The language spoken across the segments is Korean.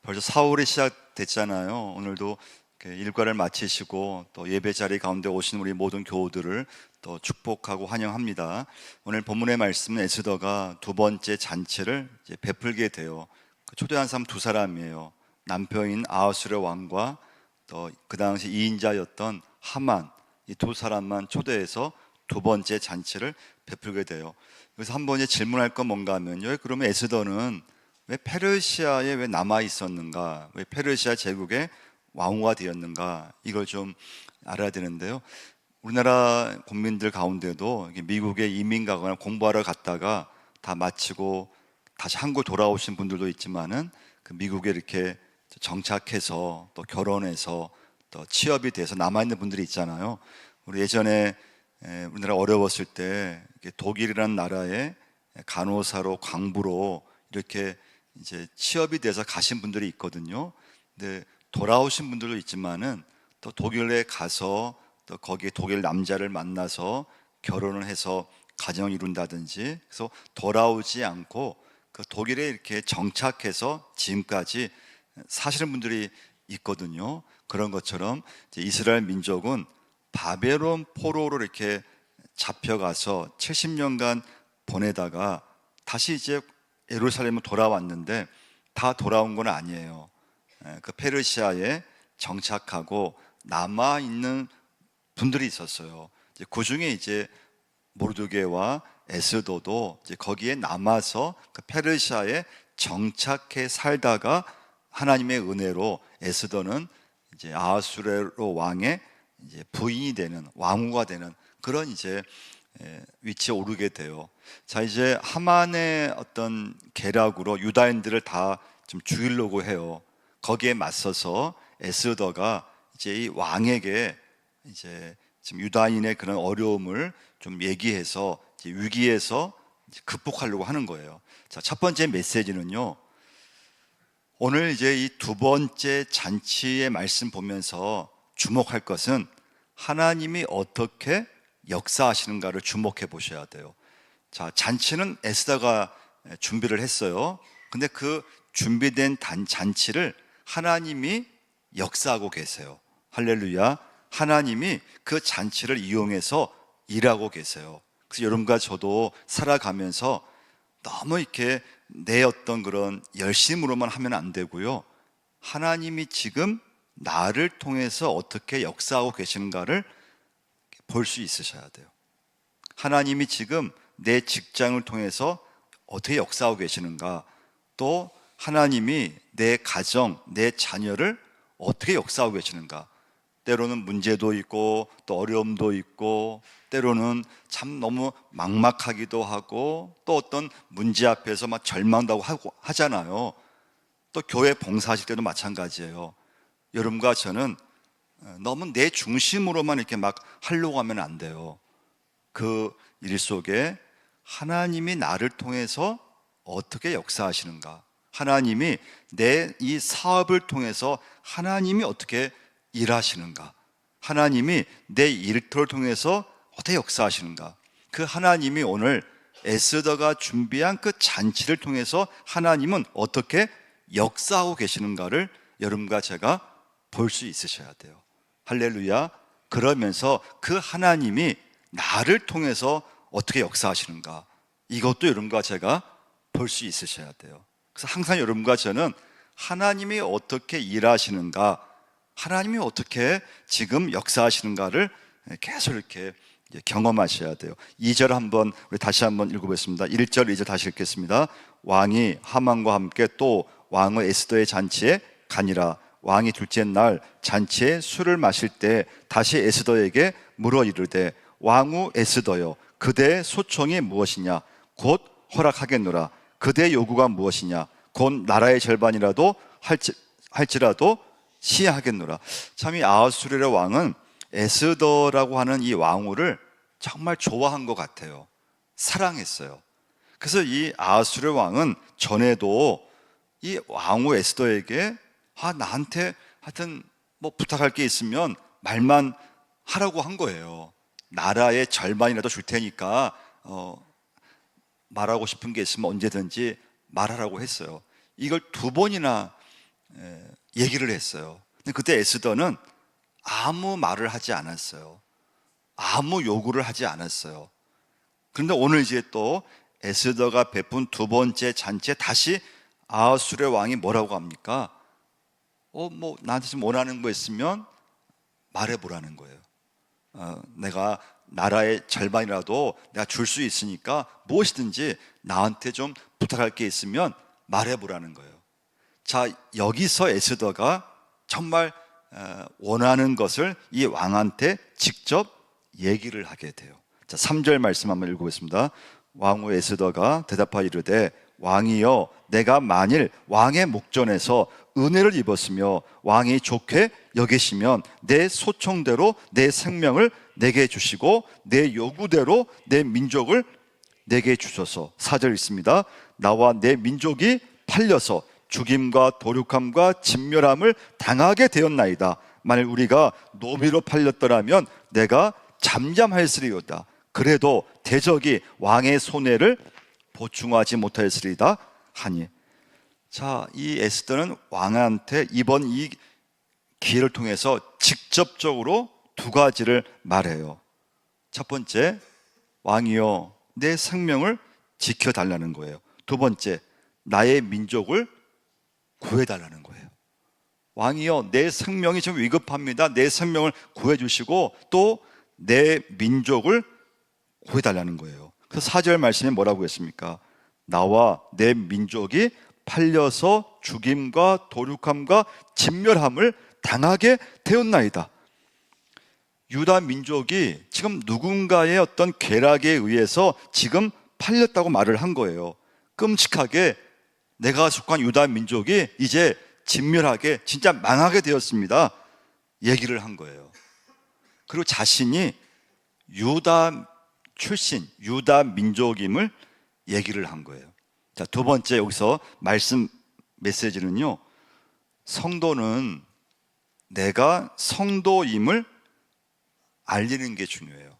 벌써 4월이 시작됐잖아요. 오늘도 이렇게 일과를 마치시고 또 예배 자리 가운데 오신 우리 모든 교우들을 또 축복하고 환영합니다. 오늘 본문의 말씀은 에스더가 두 번째 잔치를 이제 베풀게 돼요. 초대한 사람 두 사람이에요. 남편인 아하수르 왕과 또 그 당시 2인자였던 하만, 이 두 사람만 초대해서 두 번째 잔치를 베풀게 돼요. 그래서 한 번에 질문할 건 뭔가 하면요, 그러면 에스더는 왜 페르시아에 왜 남아 있었는가? 왜 페르시아 제국의 왕후가 되었는가? 이걸 좀 알아야 되는데요. 우리나라 국민들 가운데도 미국에 이민 가거나 공부하러 갔다가 다 마치고 다시 한국 돌아오신 분들도 있지만은 그 미국에 이렇게 정착해서 또 결혼해서 또 취업이 돼서 남아 있는 분들이 있잖아요. 우리 예전에 우리나라 어려웠을 때 독일이라는 나라에 간호사로 광부로 이렇게 이제 취업이 돼서 가신 분들이 있거든요. 근데 돌아오신 분들도 있지만은 또 독일에 가서 또 거기에 독일 남자를 만나서 결혼을 해서 가정을 이룬다든지, 그래서 돌아오지 않고 그 독일에 이렇게 정착해서 지금까지 사시는 분들이 있거든요. 그런 것처럼 이제 이스라엘 민족은 바벨론 포로로 이렇게 잡혀가서 70년간 보내다가 다시 이제 예루살렘으로 돌아왔는데 다 돌아온 건 아니에요. 그 페르시아에 정착하고 남아 있는 분들이 있었어요. 그 중에 이제 모르드게와 에스더도 이제 거기에 남아서 그 페르시아에 정착해 살다가 하나님의 은혜로 에스더는 이제 아하수에로 왕의 이제 부인이 되는, 왕후가 되는 그런 이제 위치에 오르게 돼요. 자, 이제 하만의 어떤 계략으로 유다인들을 다 좀 죽이려고 해요. 거기에 맞서서 에스더가 이제 이 왕에게 이제 지금 유다인의 그런 어려움을 좀 얘기해서 이제 위기에서 이제 극복하려고 하는 거예요. 자, 첫 번째 메시지는요, 오늘 이제 이 두 번째 잔치의 말씀 보면서 주목할 것은 하나님이 어떻게 역사하시는가를 주목해 보셔야 돼요. 자, 잔치는 에스더가 준비를 했어요. 근데 그 준비된 잔치를 하나님이 역사하고 계세요. 할렐루야. 하나님이 그 잔치를 이용해서 일하고 계세요. 그래서 여러분과 저도 살아가면서 너무 이렇게 내 어떤 그런 열심으로만 하면 안 되고요, 하나님이 지금 나를 통해서 어떻게 역사하고 계시는가를 볼 수 있으셔야 돼요. 하나님이 지금 내 직장을 통해서 어떻게 역사하고 계시는가, 또 하나님이 내 가정, 내 자녀를 어떻게 역사하고 계시는가. 때로는 문제도 있고 또 어려움도 있고 때로는 참 너무 막막하기도 하고 또 어떤 문제 앞에서 막 절망도 하고 하잖아요. 또 교회 봉사하실 때도 마찬가지예요. 여러분과 저는 너무 내 중심으로만 이렇게 막 하려고 하면 안 돼요. 그 일 속에 하나님이 나를 통해서 어떻게 역사하시는가, 하나님이 내 이 사업을 통해서 하나님이 어떻게 일하시는가, 하나님이 내 일터를 통해서 어떻게 역사하시는가, 그 하나님이 오늘 에스더가 준비한 그 잔치를 통해서 하나님은 어떻게 역사하고 계시는가를 여러분과 제가 볼 수 있으셔야 돼요. 할렐루야. 그러면서 그 하나님이 나를 통해서 어떻게 역사하시는가, 이것도 여러분과 제가 볼 수 있으셔야 돼요. 그래서 항상 여러분과 저는 하나님이 어떻게 일하시는가, 하나님이 어떻게 지금 역사하시는가를 계속 이렇게 경험하셔야 돼요. 2절 한번 우리 다시 한번 읽어보겠습니다. 1절 2절 다시 읽겠습니다. 왕이 하만과 함께 또 왕의 에스더의 잔치에 가니라. 왕이 둘째 날 잔치에 술을 마실 때 다시 에스더에게 물어 이르되, 왕후 에스더여, 그대의 소청이 무엇이냐? 곧 허락하겠노라. 그대의 요구가 무엇이냐? 곧 나라의 절반이라도 할지라도 시하겠노라. 참 이 아하수르의 왕은 에스더라고 하는 이 왕후를 정말 좋아한 것 같아요. 사랑했어요. 그래서 이 아하수르 왕은 전에도 이 왕후 에스더에게 나한테 하여튼 뭐 부탁할 게 있으면 말만 하라고 한 거예요. 나라의 절반이라도 줄 테니까 말하고 싶은 게 있으면 언제든지 말하라고 했어요. 이걸 두 번이나 얘기를 했어요. 근데 그때 에스더는 아무 말을 하지 않았어요. 아무 요구를 하지 않았어요. 그런데 오늘 이제 또 에스더가 베푼 두 번째 잔치에 다시 아하수르의 왕이 뭐라고 합니까? 뭐 나한테 좀 원하는 거 있으면 말해보라는 거예요. 내가 나라의 절반이라도 내가 줄 수 있으니까 무엇이든지 나한테 좀 부탁할 게 있으면 말해보라는 거예요. 자, 여기서 에스더가 정말 원하는 것을 이 왕한테 직접 얘기를 하게 돼요. 자, 3절 말씀 한번 읽어보겠습니다. 왕후 에스더가 대답하여 이르되 왕이여, 내가 만일 왕의 목전에서 은혜를 입었으며 왕이 좋게 여기시면 내 소청대로 내 생명을 내게 주시고 내 요구대로 내 민족을 내게 주소서. 4절 있습니다. 나와 내 민족이 팔려서 죽임과 도륙함과 진멸함을 당하게 되었나이다. 만일 우리가 노비로 팔렸더라면 내가 잠잠하였으리로다. 그래도 대적이 왕의 손해를 보충하지 못하였으리다 하니. 자, 이 에스더는 왕한테 이번 이 기회를 통해서 직접적으로 두 가지를 말해요. 첫 번째, 왕이여, 내 생명을 지켜달라는 거예요. 두 번째, 나의 민족을 구해달라는 거예요. 왕이여, 내 생명이 좀 위급합니다. 내 생명을 구해주시고 또 내 민족을 구해달라는 거예요. 그래서 4절 말씀에 뭐라고 했습니까? 나와 내 민족이 팔려서 죽임과 도륙함과 진멸함을 당하게 되었나이다. 유다 민족이 지금 누군가의 어떤 궤락에 의해서 지금 팔렸다고 말을 한 거예요. 끔찍하게 내가 속한 유다 민족이 이제 진멸하게, 진짜 망하게 되었습니다. 얘기를 한 거예요. 그리고 자신이 유다 출신, 유다 민족임을 얘기를 한 거예요. 자, 두 번째 여기서 말씀 메시지는요, 성도는 내가 성도임을 알리는 게 중요해요.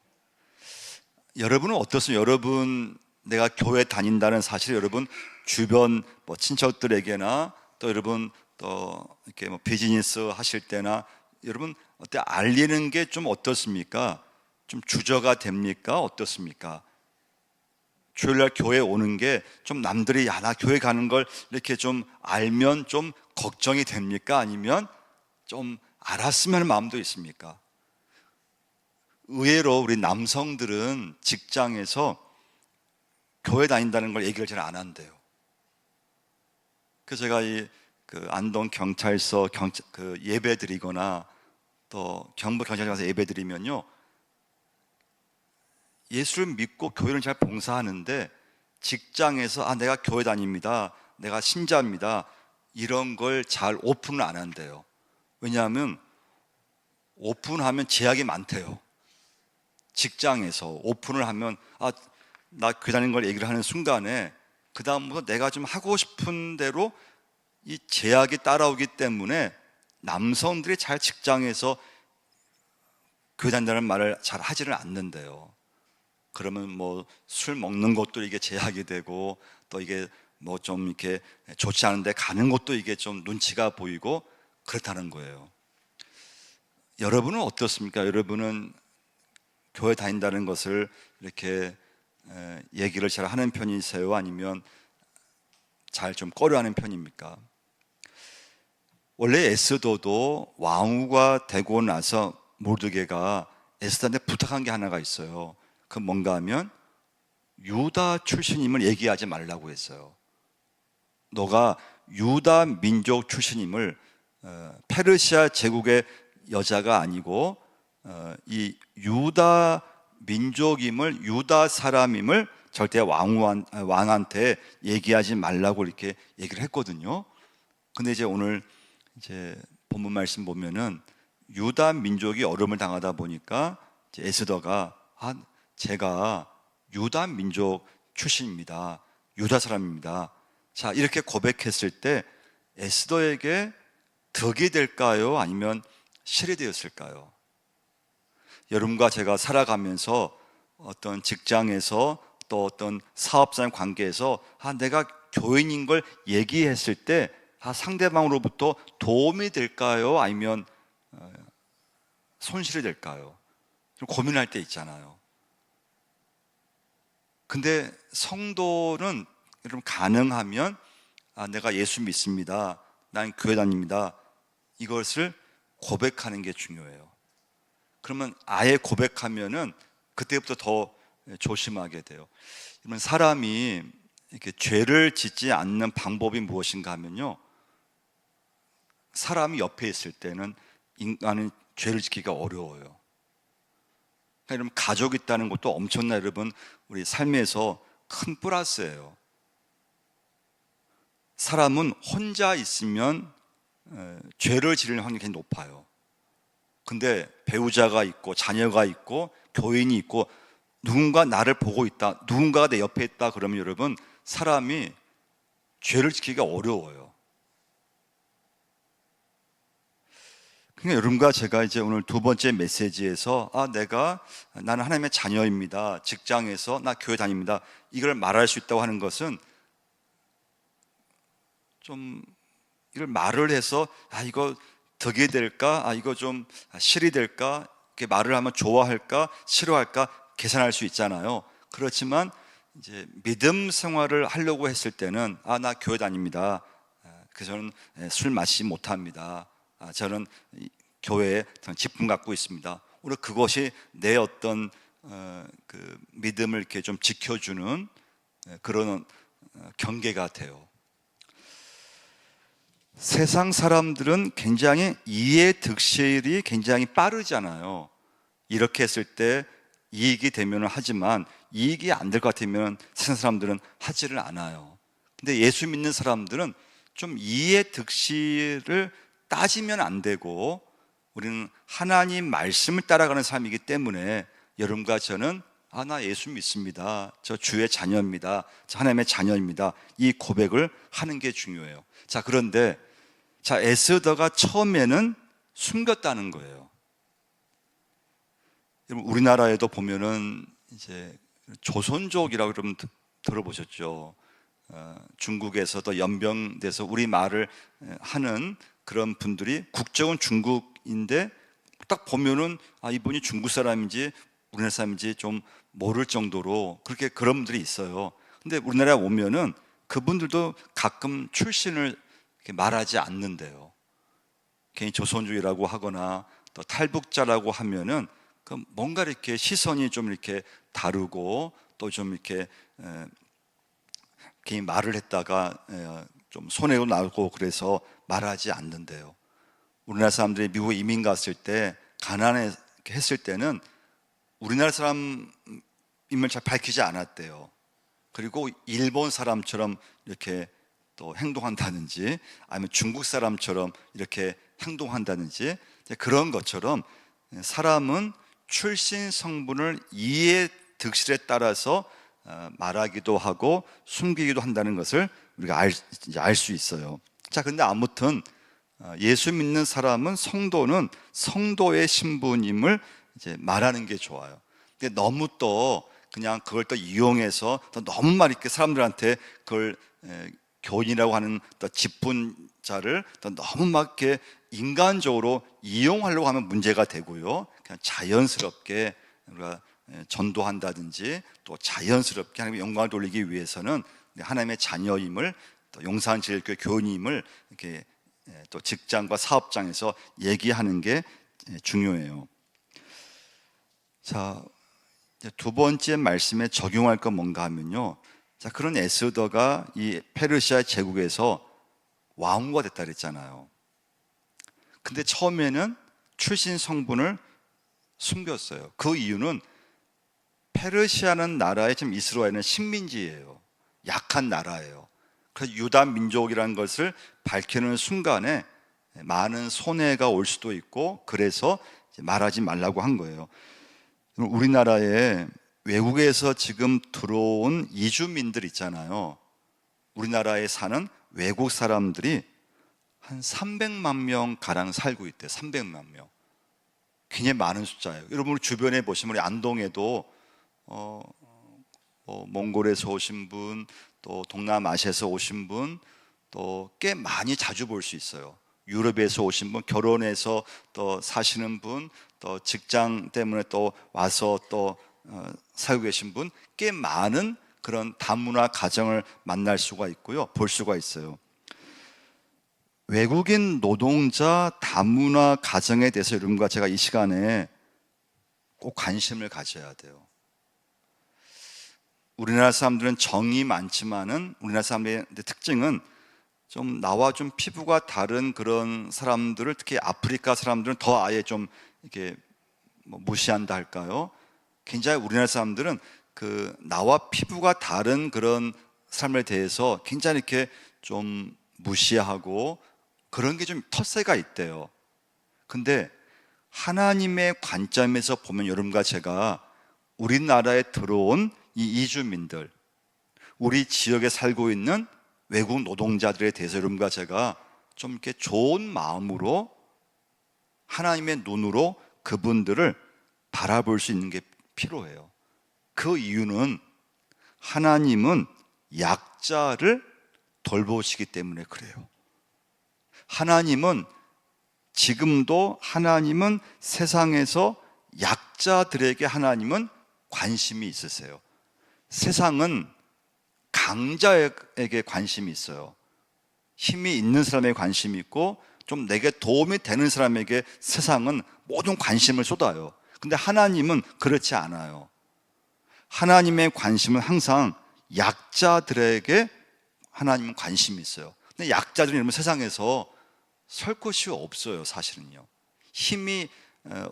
여러분은 어떻습니까? 여러분, 내가 교회 다닌다는 사실, 여러분 주변 친척들에게나 또 여러분 또 이렇게 비즈니스 하실 때나 여러분 어때 알리는 게 좀 어떻습니까? 좀 주저가 됩니까? 어떻습니까? 주일날 교회 오는 게 좀 남들이 나 교회 가는 걸 이렇게 좀 알면 좀 걱정이 됩니까? 아니면 좀 알았으면 하는 마음도 있습니까? 의외로 우리 남성들은 직장에서 교회 다닌다는 걸 얘기를 잘 안 한대요. 그래서 제가 그 안동 경찰서 그 예배 드리거나 또 경북 경찰서 가서 예배 드리면요, 예수를 믿고 교회를 잘 봉사하는데 직장에서 내가 교회 다닙니다, 내가 신자입니다, 이런 걸 잘 오픈을 안 한대요. 왜냐하면 오픈하면 제약이 많대요. 직장에서 오픈을 하면 나 교회 다니는 걸 얘기를 하는 순간에 그 다음부터 내가 좀 하고 싶은 대로 이 제약이 따라오기 때문에 남성들이 잘 직장에서 교회 다닌다는 말을 잘 하지를 않는데요. 그러면 뭐 술 먹는 것도 이게 제약이 되고 또 이게 뭐 좀 이렇게 좋지 않은데 가는 것도 이게 좀 눈치가 보이고 그렇다는 거예요. 여러분은 어떻습니까? 여러분은 교회 다닌다는 것을 이렇게 얘기를 잘 하는 편이세요? 아니면 잘 좀 꺼려하는 편입니까? 원래 에스더도 왕후가 되고 나서 모르드게가 에스더한테 부탁한 게 하나가 있어요. 그 뭔가 하면 유다 출신임을 얘기하지 말라고 했어요. 너가 유다 민족 출신임을, 페르시아 제국의 여자가 아니고 이 유다 민족임을, 유다 사람임을 절대 왕한테 얘기하지 말라고 이렇게 얘기를 했거든요. 근데 이제 오늘 이제 본문 말씀 보면은 유다 민족이 어려움을 당하다 보니까 이제 에스더가 제가 유다 민족 출신입니다, 유다 사람입니다, 자 이렇게 고백했을 때 에스더에게 덕이 될까요? 아니면 실이 되었을까요? 여러분과 제가 살아가면서 어떤 직장에서 또 어떤 사업자의 관계에서 내가 교인인 걸 얘기했을 때 상대방으로부터 도움이 될까요? 아니면 손실이 될까요? 좀 고민할 때 있잖아요. 근데 성도는 여러분 가능하면 내가 예수 믿습니다. 난 교회 다닙니다. 이것을 고백하는 게 중요해요. 그러면 아예 고백하면은 그때부터 더 조심하게 돼요. 그러면 사람이 이렇게 죄를 짓지 않는 방법이 무엇인가 하면요, 사람이 옆에 있을 때는 인간은 죄를 지키기가 어려워요. 그러니까 여러분, 가족이 있다는 것도 엄청나 여러분 우리 삶에서 큰 플러스예요. 사람은 혼자 있으면 죄를 지을 확률이 굉장히 높아요. 근데 배우자가 있고 자녀가 있고 교인이 있고 누군가 나를 보고 있다, 누군가가 내 옆에 있다 그러면 여러분 사람이 죄를 지키기가 어려워요. 그러니까 여러분과 제가 이제 오늘 두 번째 메시지에서 나는 하나님의 자녀입니다, 직장에서 나 교회 다닙니다, 이걸 말할 수 있다고 하는 것은 좀 이걸 말을 해서 이거 덕이 될까? 이거 좀 실이 될까? 이렇게 말을 하면 좋아할까? 싫어할까? 계산할 수 있잖아요. 그렇지만 이제 믿음 생활을 하려고 했을 때는 나 교회 다닙니다. 그래서 저는 술 마시지 못합니다. 저는 교회에 직분 갖고 있습니다. 오히려 그것이 내 어떤 그 믿음을 이렇게 좀 지켜주는 그런 경계가 돼요. 세상 사람들은 굉장히 이해 득실이 굉장히 빠르잖아요. 이렇게 했을 때 이익이 되면 하지만 이익이 안 될 것 같으면 세상 사람들은 하지를 않아요. 근데 예수 믿는 사람들은 좀 이해 득실을 따지면 안 되고 우리는 하나님 말씀을 따라가는 삶이기 때문에 여러분과 저는 나 예수 믿습니다, 저 주의 자녀입니다, 저 하나님의 자녀입니다, 이 고백을 하는 게 중요해요. 그런데 에스더가 처음에는 숨겼다는 거예요. 우리나라에도 보면은 이제 조선족이라고 그러면 들어보셨죠? 중국에서도 연병돼서 우리 말을 하는 그런 분들이 국적은 중국인데 딱 보면은 이분이 중국 사람인지 우리나라 사람인지 좀 모를 정도로 그런 분들이 있어요. 근데 우리나라에 오면은 그분들도 가끔 출신을 말하지 않는데요. 괜히 조선족이라고 하거나 또 탈북자라고 하면은 뭔가 이렇게 시선이 좀 이렇게 다르고 또 좀 이렇게 괜히 말을 했다가 좀 손해도 나고 그래서 말하지 않는데요. 우리나라 사람들이 미국에 이민 갔을 때 가난했을 때는 우리나라 사람임을 잘 밝히지 않았대요. 그리고 일본 사람처럼 이렇게 또 행동한다든지 아니면 중국 사람처럼 이렇게 행동한다든지 그런 것처럼 사람은 출신 성분을 이해 득실에 따라서 말하기도 하고 숨기기도 한다는 것을 우리가 알 수 있어요. 근데 아무튼 예수 믿는 사람은 성도는 성도의 신분임을 이제 말하는 게 좋아요. 근데 너무 또 그냥 그걸 또 이용해서 또 너무 막 이렇게 사람들한테 그걸 교인이라고 하는 또 직분자를 또 너무 막 이렇게 인간적으로 이용하려고 하면 문제가 되고요. 그냥 자연스럽게 우리가 전도한다든지 또 자연스럽게 하나님의 영광을 돌리기 위해서는 하나님의 자녀임을 또 용산제일교회 교인임을 이렇게 또 직장과 사업장에서 얘기하는 게 중요해요. 두 번째 말씀에 적용할 건 뭔가 하면요. 그런 에스더가 이 페르시아 제국에서 왕후가 됐다 그랬잖아요. 근데 처음에는 출신 성분을 숨겼어요. 그 이유는 페르시아는 나라에 지금 이스라엘은 식민지예요. 약한 나라예요. 그래서 유다 민족이라는 것을 밝히는 순간에 많은 손해가 올 수도 있고 그래서 말하지 말라고 한 거예요. 우리나라에 외국에서 지금 들어온 이주민들 있잖아요. 우리나라에 사는 외국 사람들이 한 300만 명 가량 살고 있대요. 300만 명. 굉장히 많은 숫자예요. 여러분 주변에 보시면 우리 안동에도 몽골에서 오신 분, 또 동남아시아에서 오신 분, 또 꽤 많이 자주 볼 수 있어요. 유럽에서 오신 분, 결혼해서 또 사시는 분, 또 직장 때문에 또 와서 또 살고 계신 분, 꽤 많은 그런 다문화 가정을 만날 수가 있고요, 볼 수가 있어요. 외국인 노동자 다문화 가정에 대해서 여러분과 제가 이 시간에 꼭 관심을 가져야 돼요. 우리나라 사람들은 정이 많지만은 우리나라 사람들의 특징은 좀 나와 좀 피부가 다른 그런 사람들을, 특히 아프리카 사람들은 더 아예 좀 이렇게 무시한다 할까요? 굉장히 우리나라 사람들은 그 나와 피부가 다른 그런 사람에 대해서 굉장히 이렇게 좀 무시하고 그런 게 좀 텃세가 있대요. 근데 하나님의 관점에서 보면 여러분과 제가 우리나라에 들어온 이 이주민들, 우리 지역에 살고 있는 외국 노동자들에 대해서 여러분과 제가 좀 이렇게 좋은 마음으로 하나님의 눈으로 그분들을 바라볼 수 있는 게 필요해요. 그 이유는 하나님은 약자를 돌보시기 때문에 그래요. 지금도 하나님은 세상에서 약자들에게 하나님은 관심이 있으세요. 세상은 강자에게 관심이 있어요. 힘이 있는 사람에게 관심이 있고 좀 내게 도움이 되는 사람에게 세상은 모든 관심을 쏟아요. 근데 하나님은 그렇지 않아요. 하나님의 관심은 항상 약자들에게 하나님은 관심이 있어요. 근데 약자들은 여러분 세상에서 설 곳이 없어요, 사실은요. 힘이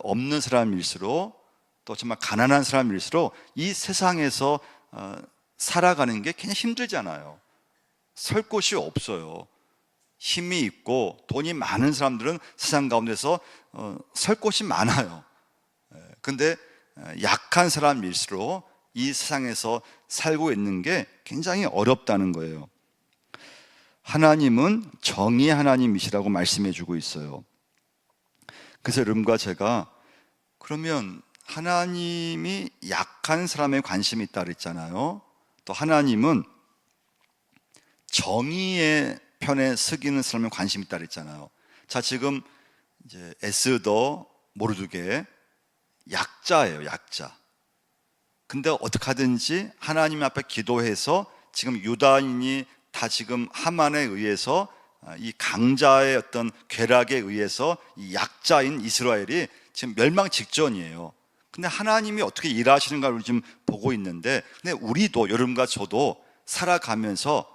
없는 사람일수록 또 정말 가난한 사람일수록 이 세상에서 살아가는 게 굉장히 힘들잖아요. 설 곳이 없어요. 힘이 있고 돈이 많은 사람들은 세상 가운데서 설 곳이 많아요. 근데 약한 사람일수록 이 세상에서 살고 있는 게 굉장히 어렵다는 거예요. 하나님은 정의 하나님이시라고 말씀해 주고 있어요. 그래서 여러분과 제가 그러면 하나님이 약한 사람에 관심이 있다 그랬잖아요. 또 하나님은 정의의 편에 서기는 사람에 관심이 있다 그랬잖아요. 자, 지금 이제 에스더 모르드게 약자예요, 약자. 근데 어떻게 하든지 하나님 앞에 기도해서 지금 유다인이 다 지금 하만에 의해서 이 강자의 어떤 괴락에 의해서 이 약자인 이스라엘이 지금 멸망 직전이에요. 근데 하나님이 어떻게 일하시는가를 지금 보고 있는데, 근데 우리도 여러분과 저도 살아가면서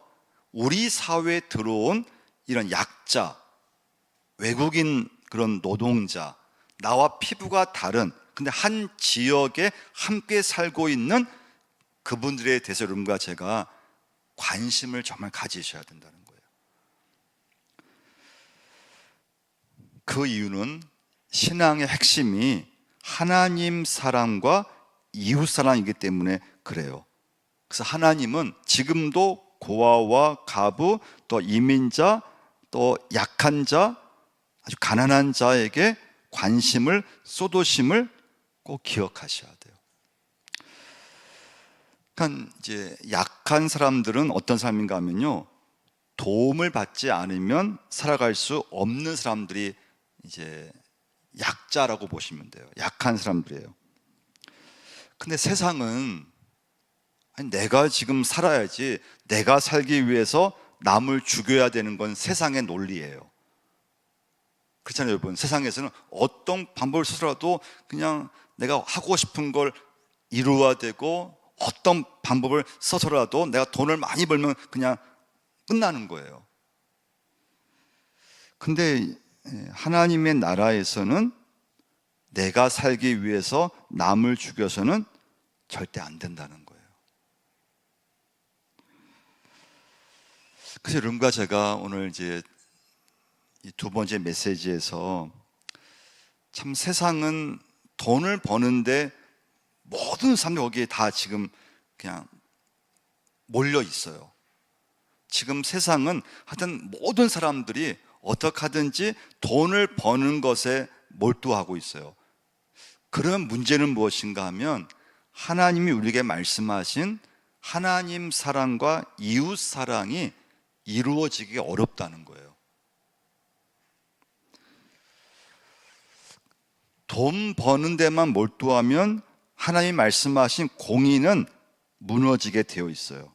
우리 사회에 들어온 이런 약자, 외국인 그런 노동자, 나와 피부가 다른 근데 한 지역에 함께 살고 있는 그분들에 대해서 여러분과 제가 관심을 정말 가지셔야 된다는 거예요. 그 이유는 신앙의 핵심이 하나님 사랑과 이웃 사랑이기 때문에 그래요. 그래서 하나님은 지금도 고아와 가부, 또 이민자, 또 약한 자, 아주 가난한 자에게 관심을 쏟으심을 꼭 기억하셔야 돼요. 그러니까 이제 약한 사람들은 어떤 사람인가 하면요, 도움을 받지 않으면 살아갈 수 없는 사람들이 이제 약자라고 보시면 돼요. 약한 사람들이에요. 근데 세상은 아니, 내가 지금 살아야지, 내가 살기 위해서 남을 죽여야 되는 건 세상의 논리예요. 그렇잖아요, 여러분. 세상에서는 어떤 방법을 써서라도 그냥 내가 하고 싶은 걸 이루어야 되고, 어떤 방법을 써서라도 내가 돈을 많이 벌면 그냥 끝나는 거예요. 근데 하나님의 나라에서는 내가 살기 위해서 남을 죽여서는 절대 안 된다는 거예요. 그래서 여러분과 제가 오늘 이제 이 두 번째 메시지에서 참 세상은 돈을 버는데 모든 사람들이 거기에 다 지금 그냥 몰려 있어요. 지금 세상은 하여튼 모든 사람들이 어떻게 하든지 돈을 버는 것에 몰두하고 있어요. 그러면 문제는 무엇인가 하면 하나님이 우리에게 말씀하신 하나님 사랑과 이웃 사랑이 이루어지기 어렵다는 거예요. 돈 버는 데만 몰두하면 하나님이 말씀하신 공의는 무너지게 되어 있어요.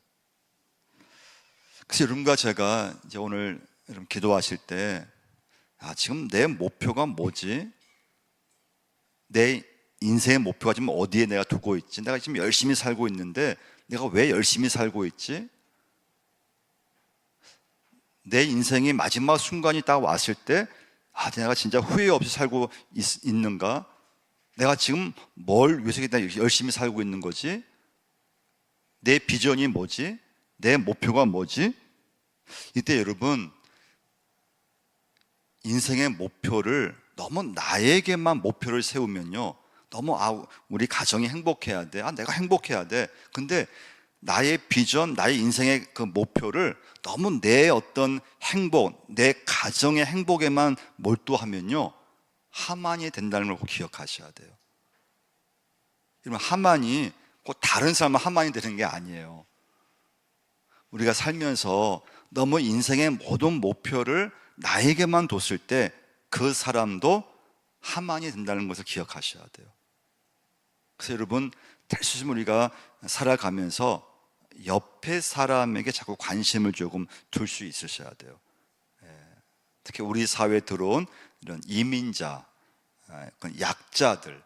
그래서 여러분과 제가 이제 오늘 여러분 기도하실 때, 지금 내 목표가 뭐지? 내 인생의 목표가 지금 어디에 내가 두고 있지? 내가 지금 열심히 살고 있는데 내가 왜 열심히 살고 있지? 내 인생의 마지막 순간이 딱 왔을 때, 내가 진짜 후회 없이 살고 있는가? 내가 지금 뭘 위해서 열심히 살고 있는 거지? 내 비전이 뭐지? 내 목표가 뭐지? 이때 여러분, 인생의 목표를 너무 나에게만 목표를 세우면요, 너무 우리 가정이 행복해야 돼, 내가 행복해야 돼. 근데 나의 비전, 나의 인생의 그 목표를 너무 내 어떤 행복, 내 가정의 행복에만 몰두하면요, 하만이 된다는 걸 꼭 기억하셔야 돼요. 여러분, 하만이 꼭 다른 사람은 하만이 되는 게 아니에요. 우리가 살면서 너무 인생의 모든 목표를 나에게만 뒀을 때 그 사람도 하만이 된다는 것을 기억하셔야 돼요. 그래서 여러분, 될 수 있으면 우리가 살아가면서 옆에 사람에게 자꾸 관심을 조금 둘 수 있으셔야 돼요. 특히 우리 사회에 들어온 이런 이민자, 약자들,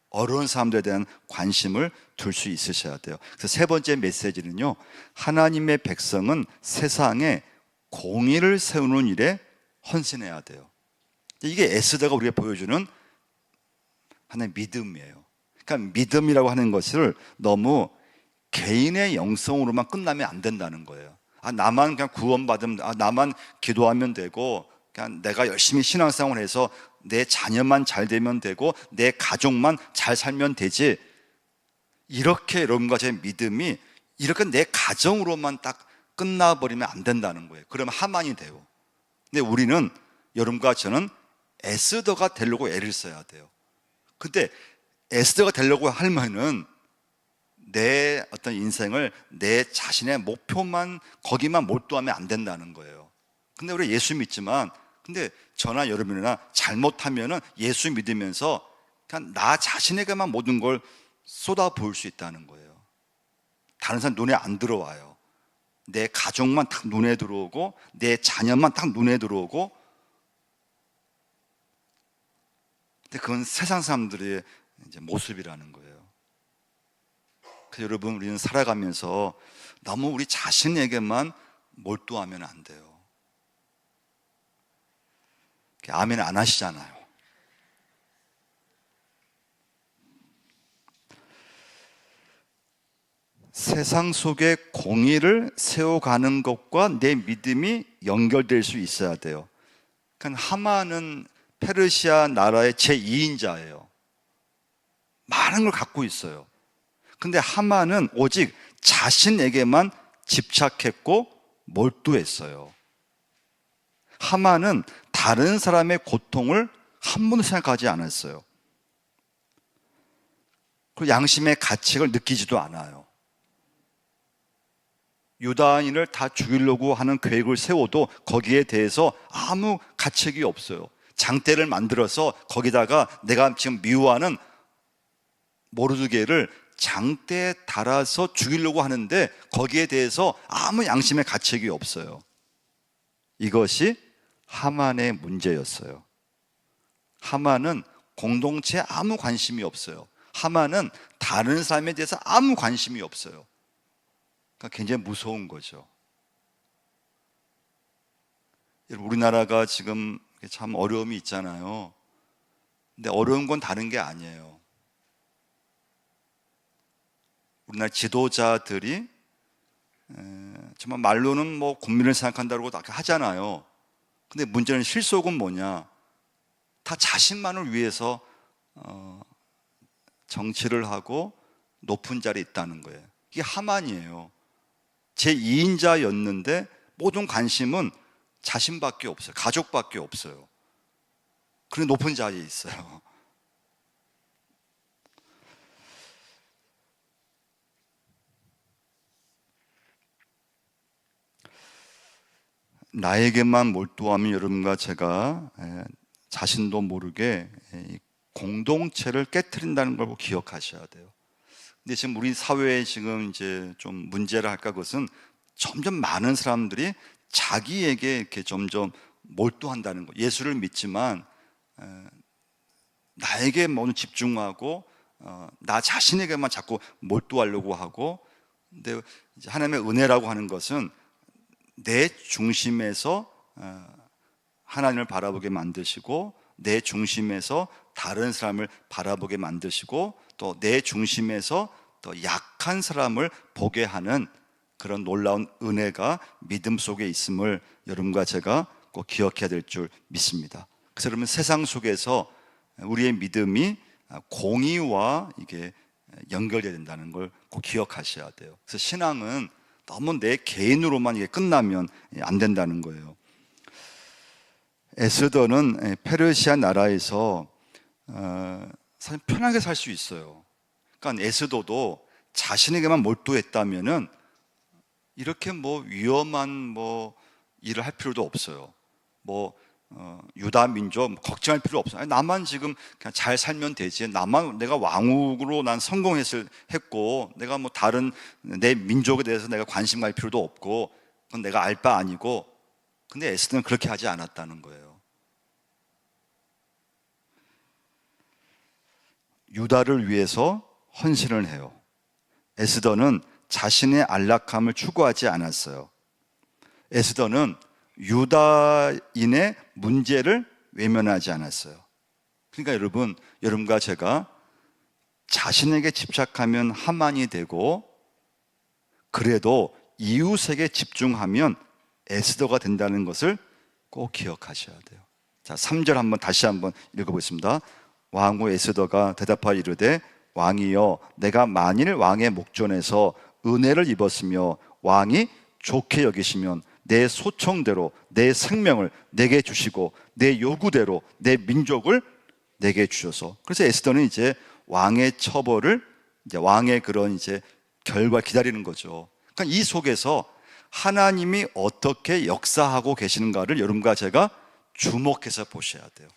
어려운 사람들에 대한 관심을 둘 수 있으셔야 돼요. 그래서 세 번째 메시지는요, 하나님의 백성은 세상에 공의를 세우는 일에 헌신해야 돼요. 이게 에스더가 우리가 보여주는 하나의 믿음이에요. 그러니까 믿음이라고 하는 것을 너무 개인의 영성으로만 끝나면 안 된다는 거예요. 나만 그냥 구원받으면, 나만 기도하면 되고, 그냥 내가 열심히 신앙생활을 해서 내 자녀만 잘 되면 되고, 내 가족만 잘 살면 되지. 이렇게 여러분과 제 믿음이 이렇게 내 가정으로만 딱 끝나버리면 안 된다는 거예요. 그러면 하만이 돼요. 근데 우리는, 여러분과 저는 에스더가 되려고 애를 써야 돼요. 근데 에스더가 되려고 하면은 내 어떤 인생을 내 자신의 목표만 거기만 몰두하면 안 된다는 거예요. 근데 우리 예수 믿지만, 근데 저나 여러분이나 잘못하면은 예수 믿으면서 그냥 나 자신에게만 모든 걸 쏟아 부을 수 있다는 거예요. 다른 사람 눈에 안 들어와요. 내 가족만 딱 눈에 들어오고, 내 자녀만 딱 눈에 들어오고. 근데 그건 세상 사람들의 이제 모습이라는 거예요. 그래서 여러분, 우리는 살아가면서 너무 우리 자신에게만 몰두하면 안 돼요. 아멘 안 하시잖아요. 세상 속에 공의를 세워가는 것과 내 믿음이 연결될 수 있어야 돼요. 그러니까 하만은 페르시아 나라의 제2인자예요. 많은 걸 갖고 있어요. 근데 하만은 오직 자신에게만 집착했고 몰두했어요. 하만은 다른 사람의 고통을 한 번도 생각하지 않았어요. 그리고 양심의 가책을 느끼지도 않아요. 유다인을 다 죽이려고 하는 계획을 세워도 거기에 대해서 아무 가책이 없어요. 장대를 만들어서 거기다가 내가 지금 미워하는 모르드게를 장대에 달아서 죽이려고 하는데 거기에 대해서 아무 양심의 가책이 없어요. 이것이 하만의 문제였어요. 하만은 공동체에 아무 관심이 없어요. 하만은 다른 사람에 대해서 아무 관심이 없어요. 그러니까 굉장히 무서운 거죠. 우리나라가 지금 참 어려움이 있잖아요. 근데 어려운 건 다른 게 아니에요. 우리나라 지도자들이 정말 말로는 뭐 국민을 생각한다고 하잖아요. 근데 문제는 실속은 뭐냐? 다 자신만을 위해서 정치를 하고 높은 자리에 있다는 거예요. 이게 하만이에요. 제2인자였는데 모든 관심은 자신밖에 없어요. 가족밖에 없어요. 그런 높은 자리에 있어요. 나에게만 몰두하면 여러분과 제가 자신도 모르게 공동체를 깨트린다는 걸 기억하셔야 돼요. 근데 지금 우리 사회에 지금 이제 좀 문제라 할까, 그것은 점점 많은 사람들이 자기에게 이렇게 점점 몰두한다는 거. 예수를 믿지만 나에게 모두 집중하고 나 자신에게만 자꾸 몰두하려고 하고, 근데 이제 하나님의 은혜라고 하는 것은 내 중심에서 하나님을 바라보게 만드시고, 내 중심에서 다른 사람을 바라보게 만드시고, 또 내 중심에서 또 약한 사람을 보게 하는 그런 놀라운 은혜가 믿음 속에 있음을 여러분과 제가 꼭 기억해야 될 줄 믿습니다. 그래서 여러분, 세상 속에서 우리의 믿음이 공의와 이게 연결되어야 된다는 걸 꼭 기억하셔야 돼요. 그래서 신앙은 너무 내 개인으로만 이게 끝나면 안 된다는 거예요. 에스더는 페르시아 나라에서 사실 편하게 살 수 있어요. 그러니까 에스더도 자신에게만 몰두했다면은 이렇게 뭐 위험한 일을 할 필요도 없어요. 유다 민족 걱정할 필요 없어요. 나만 지금 그냥 잘 살면 되지. 나만 내가 왕으로 난 성공했고, 내가 다른 내 민족에 대해서 내가 관심 갈 필요도 없고, 그건 내가 알 바 아니고. 근데 에스더는 그렇게 하지 않았다는 거예요. 유다를 위해서 헌신을 해요. 에스더는 자신의 안락함을 추구하지 않았어요. 에스더는 유다인의 문제를 외면하지 않았어요. 그러니까 여러분과 제가 자신에게 집착하면 하만이 되고, 그래도 이웃에게 집중하면 에스더가 된다는 것을 꼭 기억하셔야 돼요. 자, 3절 다시 한번 읽어보겠습니다. 왕후 에스더가 대답하여 이르되, 왕이여, 내가 만일 왕의 목전에서 은혜를 입었으며 왕이 좋게 여기시면 내 소청대로 내 생명을 내게 주시고 내 요구대로 내 민족을 내게 주셔서. 그래서 에스더는 이제 왕의 처벌을, 이제 왕의 그런 이제 결과를 기다리는 거죠. 그러니까 이 속에서 하나님이 어떻게 역사하고 계시는가를 여러분과 제가 주목해서 보셔야 돼요.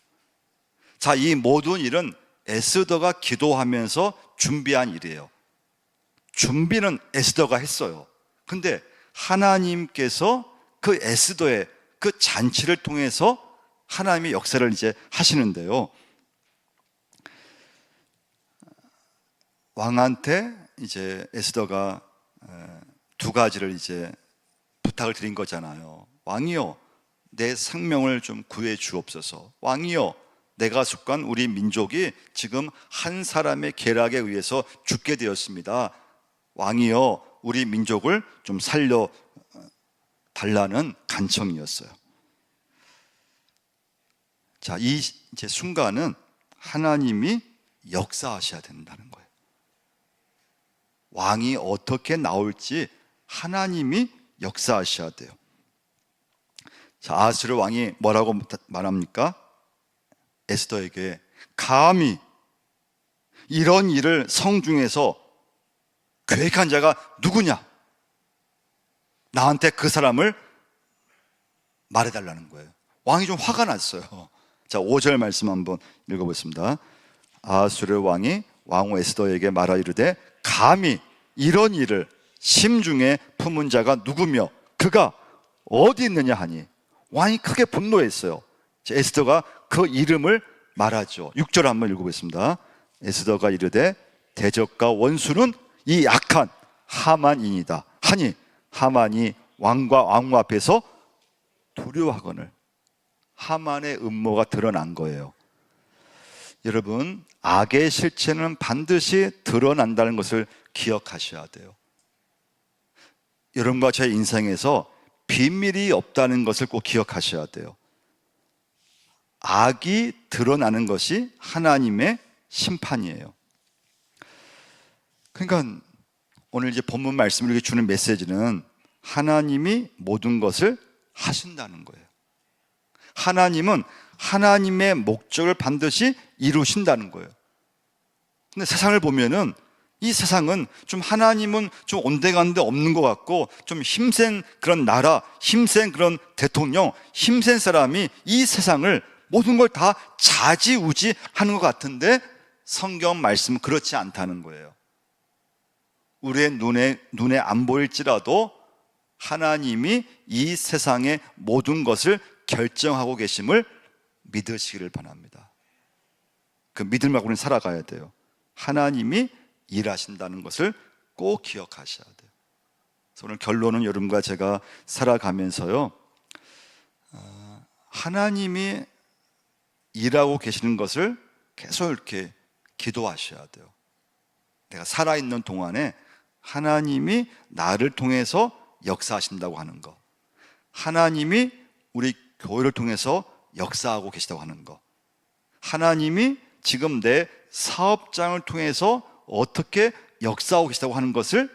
자, 이 모든 일은 에스더가 기도하면서 준비한 일이에요. 준비는 에스더가 했어요. 근데 하나님께서 그 에스더의 그 잔치를 통해서 하나님의 역사를 이제 하시는데요. 왕한테 이제 에스더가 두 가지를 이제 부탁을 드린 거잖아요. 왕이여, 내 생명을 좀 구해 주옵소서. 왕이여, 내가 속한 우리 민족이 지금 한 사람의 계략에 의해서 죽게 되었습니다. 왕이여, 우리 민족을 좀 살려 달라는 간청이었어요. 자, 이 이제 순간은 하나님이 역사하셔야 된다는 거예요. 왕이 어떻게 나올지 하나님이 역사하셔야 돼요. 자, 아하스르 왕이 뭐라고 말합니까? 에스더에게 감히 이런 일을 성중에서 계획한 자가 누구냐? 나한테 그 사람을 말해달라는 거예요. 왕이 좀 화가 났어요. 자, 5절 말씀 한번 읽어보겠습니다. 아하스르 왕이 왕후 에스더에게 말하 이르되, 감히 이런 일을 심중에 품은 자가 누구며 그가 어디 있느냐 하니, 왕이 크게 분노했어요. 자, 에스더가 그 이름을 말하죠. 6절 한번 읽어보겠습니다. 에스더가 이르되, 대적과 원수는 이 악한 하만이니이다 하니, 하만이 왕과 왕후 앞에서 두려워하거늘. 하만의 음모가 드러난 거예요. 여러분, 악의 실체는 반드시 드러난다는 것을 기억하셔야 돼요. 여러분과 제 인생에서 비밀이 없다는 것을 꼭 기억하셔야 돼요. 악이 드러나는 것이 하나님의 심판이에요. 그러니까 오늘 이제 본문 말씀을 이렇게 주는 메시지는 하나님이 모든 것을 하신다는 거예요. 하나님은 하나님의 목적을 반드시 이루신다는 거예요. 근데 세상을 보면은 이 세상은 좀 하나님은 좀 온데간데 없는 것 같고 좀 힘센 그런 나라, 힘센 그런 대통령, 힘센 사람이 이 세상을 모든 걸 다 좌지우지 하는 것 같은데 성경 말씀은 그렇지 않다는 거예요. 우리의 눈에 안 보일지라도 하나님이 이 세상의 모든 것을 결정하고 계심을 믿으시기를 바랍니다. 그 믿음을 갖고 우리는 살아가야 돼요. 하나님이 일하신다는 것을 꼭 기억하셔야 돼요. 그래서 오늘 결론은 여러분과 제가 살아가면서요, 하나님이 일하고 계시는 것을 계속 이렇게 기도하셔야 돼요. 내가 살아있는 동안에 하나님이 나를 통해서 역사하신다고 하는 것, 하나님이 우리 교회를 통해서 역사하고 계시다고 하는 것, 하나님이 지금 내 사업장을 통해서 어떻게 역사하고 계시다고 하는 것을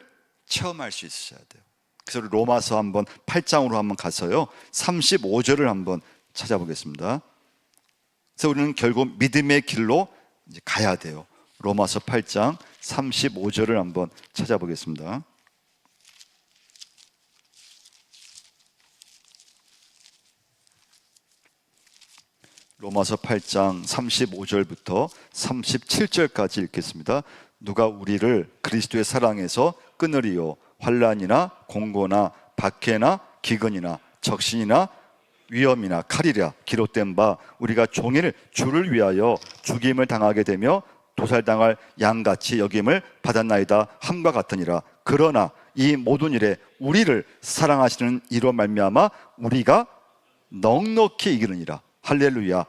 체험할 수 있으셔야 돼요. 그래서 로마서 한번 8장으로 한번 가서요 35절을 한번 찾아보겠습니다. 그래서 우리는 결국 믿음의 길로 이제 가야 돼요. 로마서 8장 35절을 한번 찾아보겠습니다. 로마서 8장 35절부터 37절까지 읽겠습니다. 누가 우리를 그리스도의 사랑에서 끊으리요? 환난이나 공고나 박해나 기근이나 적신이나 위험이나 칼이랴. 기록된 바 우리가 종일 주를 위하여 죽임을 당하게 되며 도살당할 양같이 여김을 받았나이다 함과 같으니라. 그러나 이 모든 일에 우리를 사랑하시는 이로 말미암아 우리가 넉넉히 이기느니라. 할렐루야.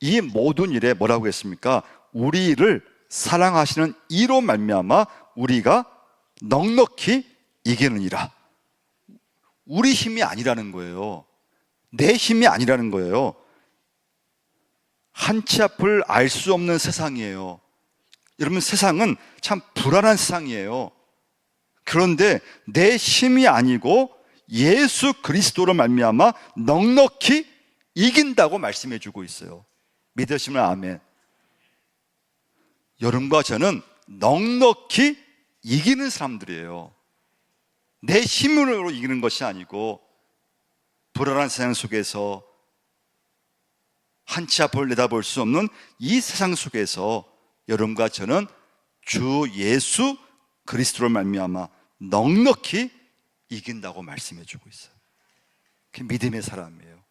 이 모든 일에 뭐라고 했습니까? 우리를 사랑하시는 이로 말미암아 우리가 넉넉히 이기느니라. 우리 힘이 아니라는 거예요. 내 힘이 아니라는 거예요. 한치 앞을 알 수 없는 세상이에요. 여러분, 세상은 참 불안한 세상이에요. 그런데 내 힘이 아니고 예수 그리스도로 말미암아 넉넉히 이긴다고 말씀해 주고 있어요. 믿으시면 아멘. 여러분과 저는 넉넉히 이기는 사람들이에요. 내 힘으로 이기는 것이 아니고 불안한 세상 속에서 한치 앞을 내다볼 수 없는 이 세상 속에서 여러분과 저는 주 예수 그리스도로 말미암아 넉넉히 이긴다고 말씀해 주고 있어요. 그게 믿음의 사람이에요.